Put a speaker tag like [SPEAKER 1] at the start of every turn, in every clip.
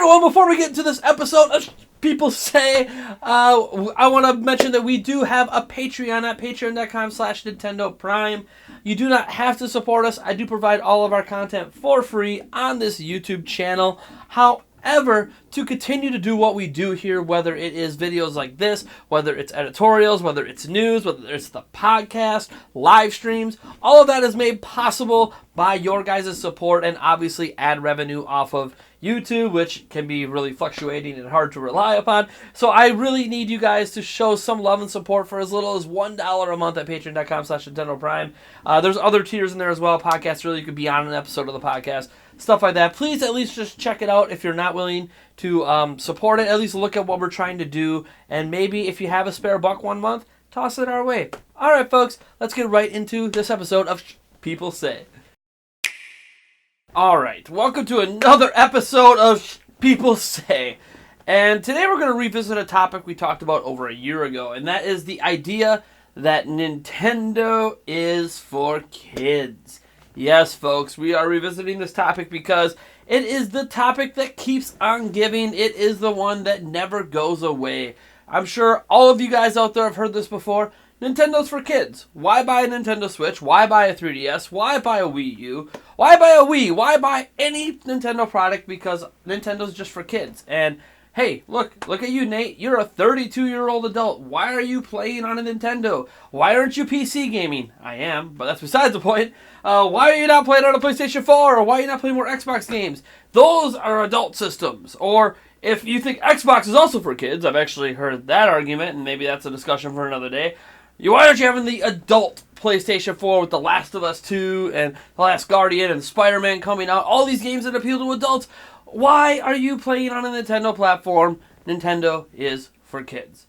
[SPEAKER 1] everyone, before we get into this episode of People Say, I want to mention that we do have a Patreon at patreon.com/Nintendo Prime. You do not have to support us. I do provide all of our content for free on this YouTube channel. However, to continue to do what we do here, whether it is videos like this, whether it's editorials, whether it's news, whether it's the podcast, live streams, all of that is made possible by your guys' support and obviously ad revenue off of YouTube, which can be really fluctuating and hard to rely upon. So I really need you guys to show some love and support for as little as $1 a month at patreon.com/Nintendo Prime. There's other tiers in there as well. Podcasts, really, you could be on an episode of the podcast, stuff like that. Please at least just check it out if you're not willing to support it. At least look at what we're trying to do, and maybe if you have a spare buck one month, toss it our way. All right, folks, let's get right into this episode of People Say. All right, welcome to another episode of People Say. And today we're going to revisit a topic we talked about over a year ago, and that is the idea that Nintendo is for kids. Yes, folks, we are revisiting this topic because it is the topic that keeps on giving. It is the one that never goes away. I'm sure all of you guys out there have heard this before. Nintendo's for kids. Why buy a Nintendo Switch? Why buy a 3DS? Why buy a Wii U? Why buy a Wii? Why buy any Nintendo product? Because Nintendo's just for kids. And hey, look at you, Nate. You're a 32-year-old adult. Why are you playing on a Nintendo? Why aren't you PC gaming? I am, but that's besides the point. Why are you not playing on a PlayStation 4? Or why are you not playing more Xbox games? Those are adult systems. Or if you think Xbox is also for kids, I've actually heard that argument, and maybe that's a discussion for another day. Why aren't you having the adult PlayStation 4 with The Last of Us 2 and The Last Guardian and Spider-Man coming out? All these games that appeal to adults. Why are you playing on a Nintendo platform? Nintendo is for kids.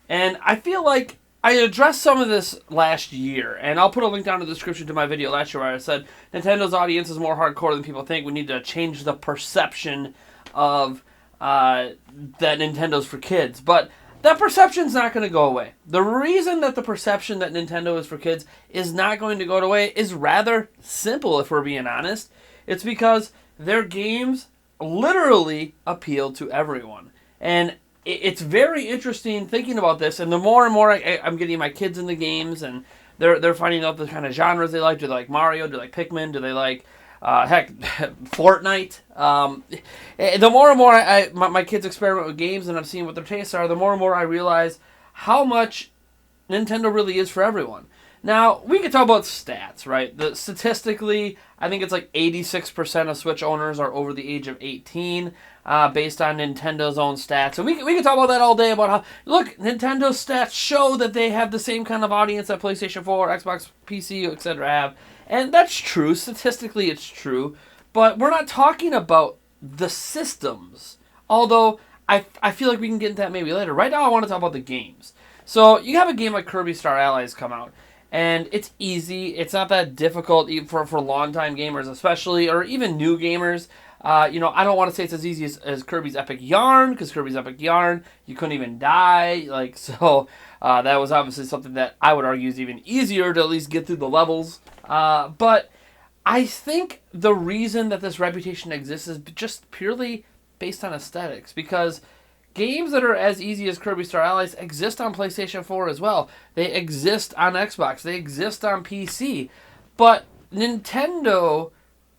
[SPEAKER 1] And I feel like I addressed some of this last year, and I'll put a link down in the description to my video last year where I said Nintendo's audience is more hardcore than people think. We need to change the perception of that Nintendo's for kids. But that perception's not going to go away. The reason that the perception that Nintendo is for kids is not going to go away is rather simple, if we're being honest. It's because their games literally appeal to everyone. And it's very interesting thinking about this, and the more and more I'm getting my kids in the games, and they're finding out the kind of genres they like. Do they like Mario? Do they like Pikmin? Do they like Fortnite? The more and more my kids experiment with games and I'm seeing what their tastes are, the more and more I realize how much Nintendo really is for everyone. Now, we can talk about stats, right? Statistically, I think it's like 86% of Switch owners are over the age of 18, based on Nintendo's own stats. And we can talk about that all day, about how, look, Nintendo's stats show that they have the same kind of audience that PlayStation 4, Xbox, PC, etc. have. And that's true. Statistically, it's true. But we're not talking about the systems. Although, I feel like we can get into that maybe later. Right now, I want to talk about the games. So, you have a game like Kirby Star Allies come out. And it's easy. It's not that difficult even for long-time gamers especially, or even new gamers. I don't want to say it's as easy as Kirby's Epic Yarn, because Kirby's Epic Yarn, you couldn't even die. That was obviously something that I would argue is even easier to at least get through the levels. But I think the reason that this reputation exists is just purely based on aesthetics, because games that are as easy as Kirby Star Allies exist on PlayStation 4 as well. They exist on Xbox. They exist on PC. But Nintendo,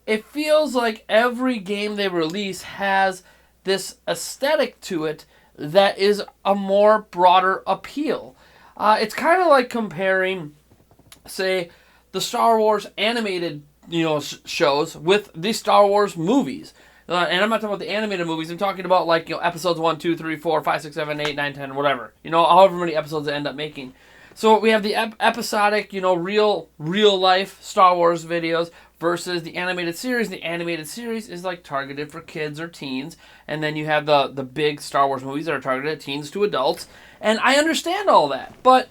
[SPEAKER 1] it feels like every game they release has this aesthetic to it that is a more broader appeal. It's kind of like comparing, say, the Star Wars animated shows with the Star Wars movies. And I'm not talking about the animated movies. I'm talking about episodes 1, 2, 3, 4, 5, 6, 7, 8, 9, 10, whatever. However many episodes they end up making. So we have the episodic, real life Star Wars videos versus the animated series. The animated series is targeted for kids or teens, and then you have the big Star Wars movies that are targeted at teens to adults. And I understand all that, but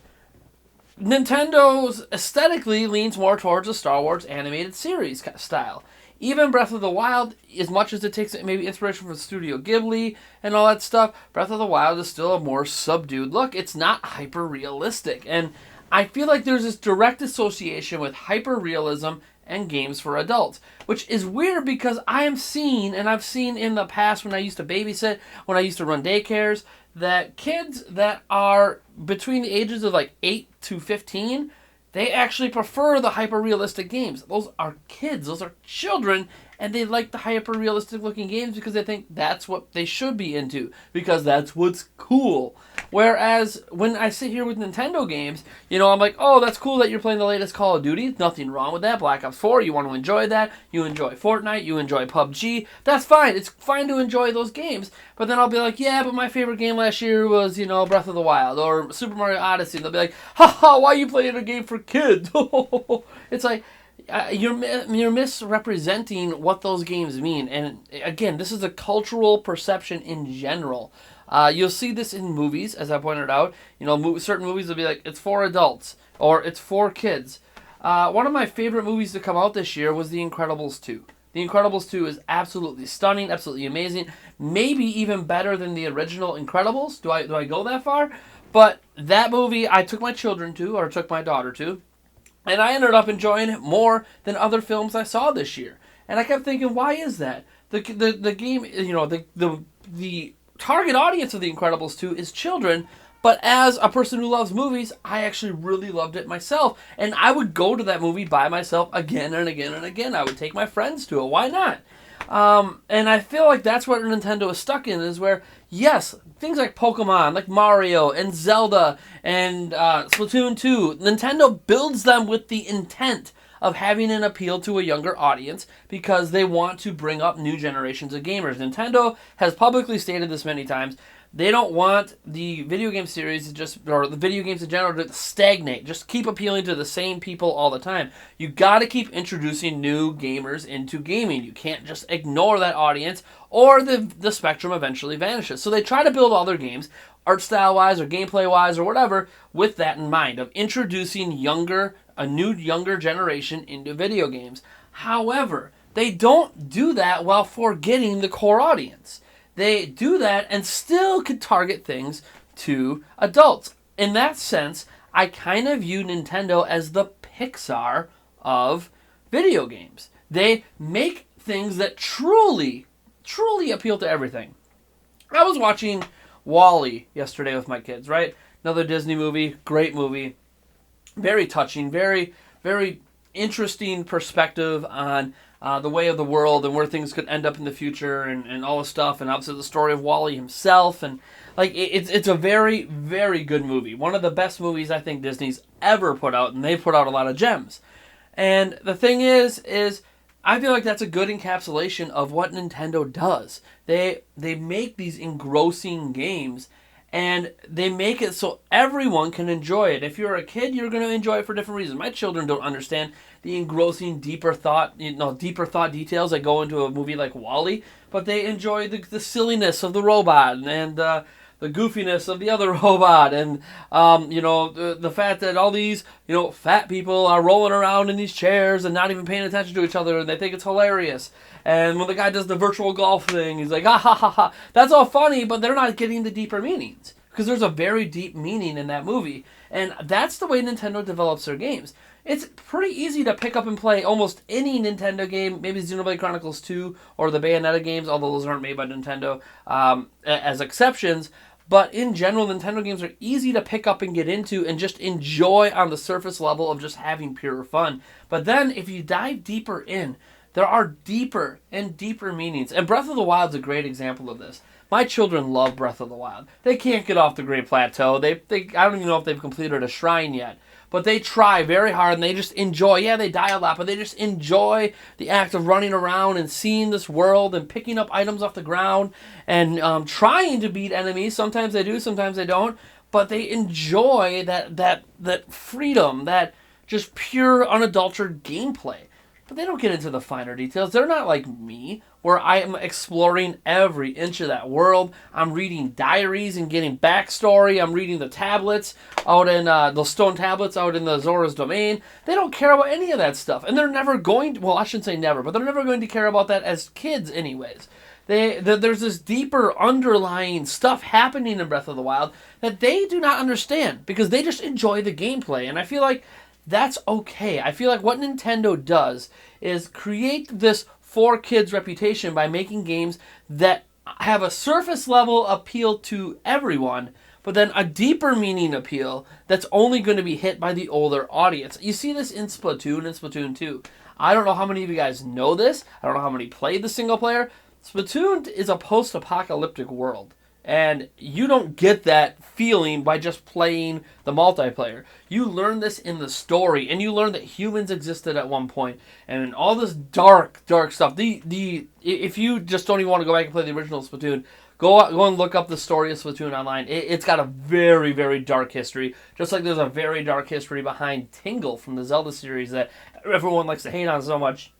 [SPEAKER 1] Nintendo's aesthetically leans more towards the Star Wars animated series style. Even Breath of the Wild, as much as it takes maybe inspiration from Studio Ghibli and all that stuff, Breath of the Wild is still a more subdued look. It's not hyper-realistic. And I feel like there's this direct association with hyper-realism and games for adults, which is weird because I've seen in the past when I used to babysit, when I used to run daycares, that kids that are between the ages of like 8 to 15, they actually prefer the hyper-realistic games. Those are kids. Those are children. And they like the hyper-realistic looking games because they think that's what they should be into. Because that's what's cool. Whereas when I sit here with Nintendo games, I'm like, oh, that's cool that you're playing the latest Call of Duty. Nothing wrong with that. Black Ops 4, you want to enjoy that. You enjoy Fortnite. You enjoy PUBG. That's fine. It's fine to enjoy those games. But then I'll be like, yeah, but my favorite game last year was, Breath of the Wild or Super Mario Odyssey. And they'll be like, haha, why are you playing a game for kids? It's like, you're misrepresenting what those games mean. And again, this is a cultural perception in general. You'll see this in movies, as I pointed out. Certain movies will be like, it's for adults or it's for kids. One of my favorite movies to come out this year was The Incredibles 2. The Incredibles 2 is absolutely stunning, absolutely amazing. Maybe even better than the original Incredibles. Do I go that far? But that movie, I took my children to, or took my daughter to, and I ended up enjoying it more than other films I saw this year. And I kept thinking, why is that? The game, the target audience of The Incredibles 2 is children, but as a person who loves movies, I actually really loved it myself. And I would go to that movie by myself again and again and again. I would take my friends to it. Why not? And I feel like that's what Nintendo is stuck in, is where, yes, things like Pokemon, like Mario and Zelda and Splatoon 2, Nintendo builds them with the intent of having an appeal to a younger audience because they want to bring up new generations of gamers. Nintendo has publicly stated this many times. They don't want the video game series or the video games in general to stagnate. Just keep appealing to the same people all the time. You got to keep introducing new gamers into gaming. You can't just ignore that audience or the spectrum eventually vanishes. So they try to build all their games, art style wise or gameplay wise or whatever, with that in mind of introducing a new younger generation into video games. However, they don't do that while forgetting the core audience. They do that and still could target things to adults. In that sense, I kind of view Nintendo as the Pixar of video games. They make things that truly, truly appeal to everything. I was watching WALL-E yesterday with my kids, right? Another Disney movie, great movie. Very touching, very, very interesting perspective on the way of the world and where things could end up in the future and all this stuff, and obviously the story of WALL-E himself, and it's a very, very good movie. One of the best movies I think Disney's ever put out, and they've put out a lot of gems. And the thing is I feel like that's a good encapsulation of what Nintendo does. They make these engrossing games, and they make it so everyone can enjoy it. If you're a kid, you're going to enjoy it for different reasons. My children don't understand the engrossing, deeper thought details that go into a movie like WALL-E, but they enjoy the silliness of the robot and the goofiness of the other robot, and the fact that all these fat people are rolling around in these chairs and not even paying attention to each other, and they think it's hilarious. And when the guy does the virtual golf thing, he's like, ah ha ha ha. That's all funny, but they're not getting the deeper meanings because there's a very deep meaning in that movie, and that's the way Nintendo develops their games. It's pretty easy to pick up and play almost any Nintendo game, maybe Xenoblade Chronicles 2 or the Bayonetta games, although those aren't made by Nintendo, as exceptions. But in general, Nintendo games are easy to pick up and get into and just enjoy on the surface level of just having pure fun. But then if you dive deeper in, there are deeper and deeper meanings. And Breath of the Wild is a great example of this. My children love Breath of the Wild. They can't get off the Great Plateau. I don't even know if they've completed a shrine yet. But they try very hard, and they just enjoy. Yeah, they die a lot, but they just enjoy the act of running around and seeing this world and picking up items off the ground and trying to beat enemies. Sometimes they do, sometimes they don't. But they enjoy that freedom, that just pure, unadulterated gameplay. But they don't get into the finer details. They're not like me, where I am exploring every inch of that world. I'm reading diaries and getting backstory. I'm reading the tablets out in the stone tablets out in the Zora's Domain. They don't care about any of that stuff. And they're never going to, well, I shouldn't say never, but they're never going to care about that as kids anyways. There's this deeper underlying stuff happening in Breath of the Wild that they do not understand because they just enjoy the gameplay. And I feel like that's okay. I feel like what Nintendo does is create this for kids reputation by making games that have a surface level appeal to everyone, but then a deeper meaning appeal that's only going to be hit by the older audience. You see this in Splatoon and Splatoon 2. I don't know how many of you guys know this. I don't know how many played the single player. Splatoon is a post-apocalyptic world. And you don't get that feeling by just playing the multiplayer. You learn this in the story, and you learn that humans existed at one point, and all this dark stuff. If you just don't even want to go back and play the original Splatoon, go and look up the story of Splatoon online. It's got a very, very dark history, just like there's a very dark history behind Tingle from the Zelda series that everyone likes to hate on so much.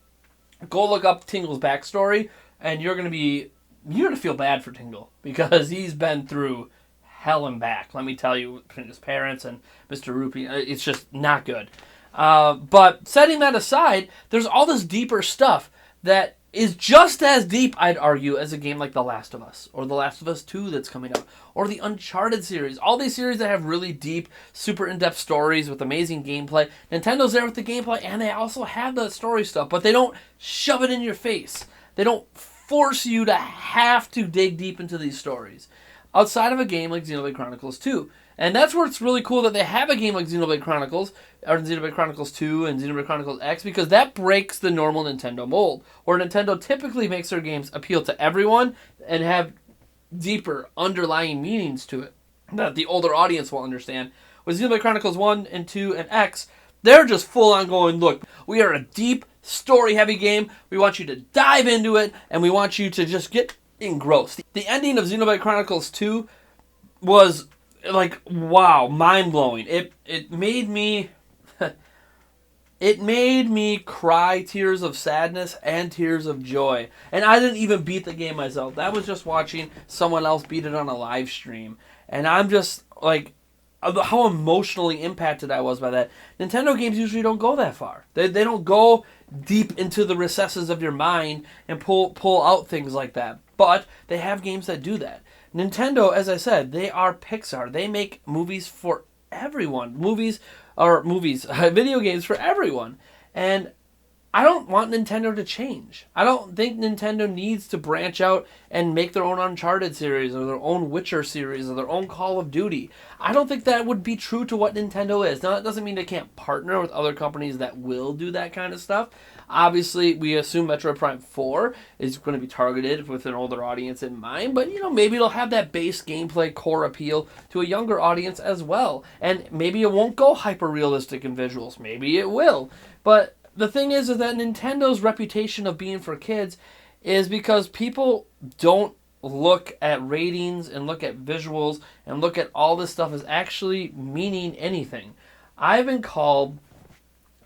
[SPEAKER 1] Go look up Tingle's backstory, and you're going to feel bad for Tingle because he's been through hell and back. Let me tell you, between his parents and Mr. Rupee, it's just not good. But setting that aside, there's all this deeper stuff that is just as deep, I'd argue, as a game like The Last of Us, or The Last of Us 2 that's coming up, or the Uncharted series. All these series that have really deep, super in-depth stories with amazing gameplay. Nintendo's there with the gameplay, and they also have the story stuff, but they don't shove it in your face. They don't force you to have to dig deep into these stories outside of a game like Xenoblade Chronicles 2. And that's where it's really cool that they have a game like Xenoblade Chronicles, or Xenoblade Chronicles 2 and Xenoblade Chronicles X, because that breaks the normal Nintendo mold, where Nintendo typically makes their games appeal to everyone and have deeper underlying meanings to it that the older audience will understand. With Xenoblade Chronicles 1 and 2 and X, they're just full on going, look, we are a deep, story-heavy game. We want you to dive into it, and we want you to just get engrossed. The ending of Xenoblade Chronicles 2 was, like, wow, mind-blowing. It made me... It made me cry tears of sadness and tears of joy. And I didn't even beat the game myself. That was just watching someone else beat it on a live stream. And I'm just, like... how emotionally impacted I was by that. Nintendo games usually don't go that far. They don't go deep into the recesses of your mind and pull out things like that. But they have games that do that. Nintendo, as I said, they are Pixar. They make movies for everyone. Video games for everyone. And I don't want Nintendo to change. I don't think Nintendo needs to branch out and make their own Uncharted series or their own Witcher series or their own Call of Duty. I don't think that would be true to what Nintendo is. Now, that doesn't mean they can't partner with other companies that will do that kind of stuff. Obviously, we assume Metroid Prime 4 is going to be targeted with an older audience in mind, but, maybe it'll have that base gameplay core appeal to a younger audience as well. And maybe it won't go hyper-realistic in visuals. Maybe it will. But the thing is that Nintendo's reputation of being for kids is because people don't look at ratings and look at visuals and look at all this stuff as actually meaning anything. I've been called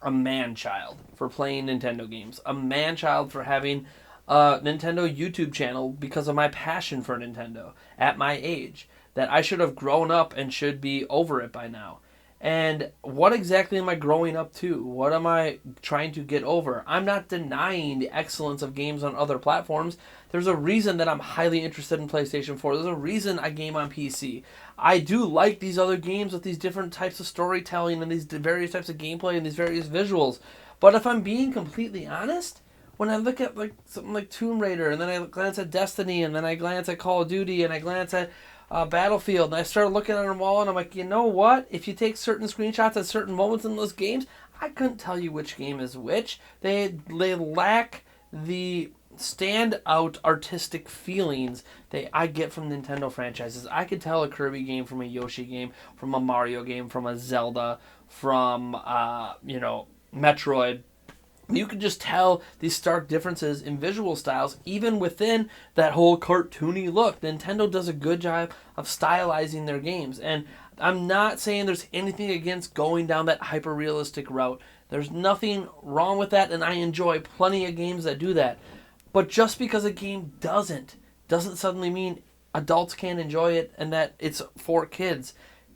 [SPEAKER 1] a man-child for playing Nintendo games. A man-child for having a Nintendo YouTube channel because of my passion for Nintendo at my age. That I should have grown up and should be over it by now. And what exactly am I growing up to? What am I trying to get over? I'm not denying the excellence of games on other platforms. There's a reason that I'm highly interested in PlayStation 4. There's a reason I game on PC. I do like these other games with these different types of storytelling and these various types of gameplay and these various visuals. But if I'm being completely honest, when I look at something like Tomb Raider, and then I glance at Destiny, and then I glance at Call of Duty, and I glance at Battlefield, and I started looking at them all, and I'm like, you know what? If you take certain screenshots at certain moments in those games, I couldn't tell you which game is which. They lack the standout artistic feelings that I get from Nintendo franchises. I could tell a Kirby game from a Yoshi game, from a Mario game, from a Zelda, from Metroid. You can just tell these stark differences in visual styles, even within that whole cartoony look. Nintendo does a good job of stylizing their games. And I'm not saying there's anything against going down that hyper-realistic route. There's nothing wrong with that, and I enjoy plenty of games that do that. But just because a game doesn't suddenly mean adults can't enjoy it and that it's for kids.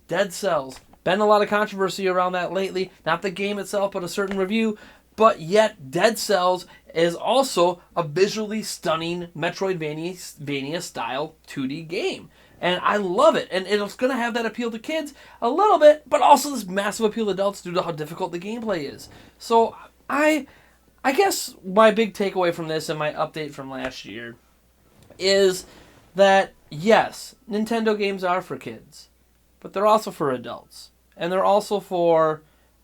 [SPEAKER 1] Dead Cells. Been a lot of controversy around that lately. Not the game itself, but a certain review. But yet, Dead Cells is also a visually stunning Metroidvania-style 2D game. And I love it. And it's going to have that appeal to kids a little bit, but also this massive appeal to adults due to how difficult the gameplay is. So I guess my big takeaway from this and my update from last year is that, yes, Nintendo games are for kids, but they're also for adults. And they're also for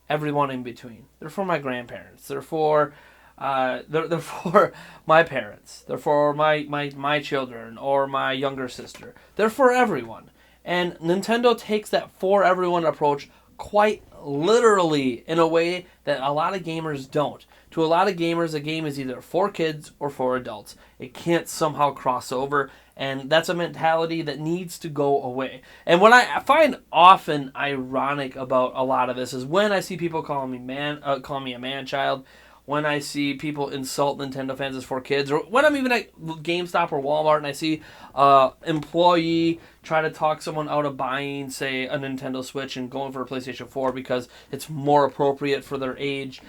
[SPEAKER 1] everyone in between. They're for my grandparents. They're for they're for my parents. They're for my children or my younger sister. They're for everyone. And Nintendo takes that for everyone approach quite literally in a way that a lot of gamers don't. To a lot of gamers, a game is either for kids or for adults. It can't somehow cross over, and that's a mentality that needs to go away. And what I find often ironic about a lot of this is when I see people calling me a man child, when I see people insult Nintendo fans as for kids, or when I'm even at GameStop or Walmart and I see an employee try to talk someone out of buying, say, a Nintendo Switch and going for a PlayStation 4 because it's more appropriate for their age.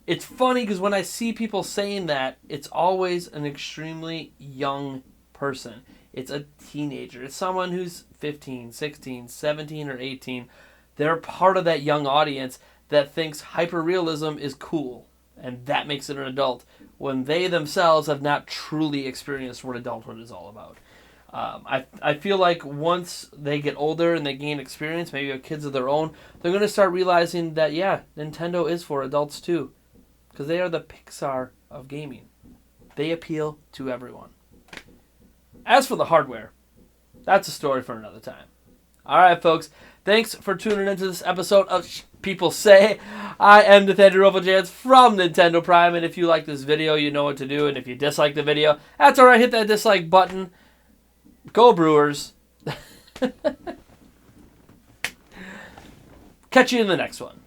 [SPEAKER 1] It's funny because when I see people saying that, it's always an extremely young person. It's a teenager. It's someone who's 15, 16, 17, or 18. They're part of that young audience that thinks hyperrealism is cool, and that makes it an adult, when they themselves have not truly experienced what adulthood is all about. I feel like once they get older and they gain experience, maybe have kids of their own, they're going to start realizing that, yeah, Nintendo is for adults too. Because they are the Pixar of gaming. They appeal to everyone. As for the hardware, that's a story for another time. Alright, folks. Thanks for tuning into this episode of People Say. I am Nathaniel Rofeljans from Nintendo Prime. And if you like this video, you know what to do. And if you dislike the video, that's alright. Hit that dislike button. Go Brewers. Catch you in the next one.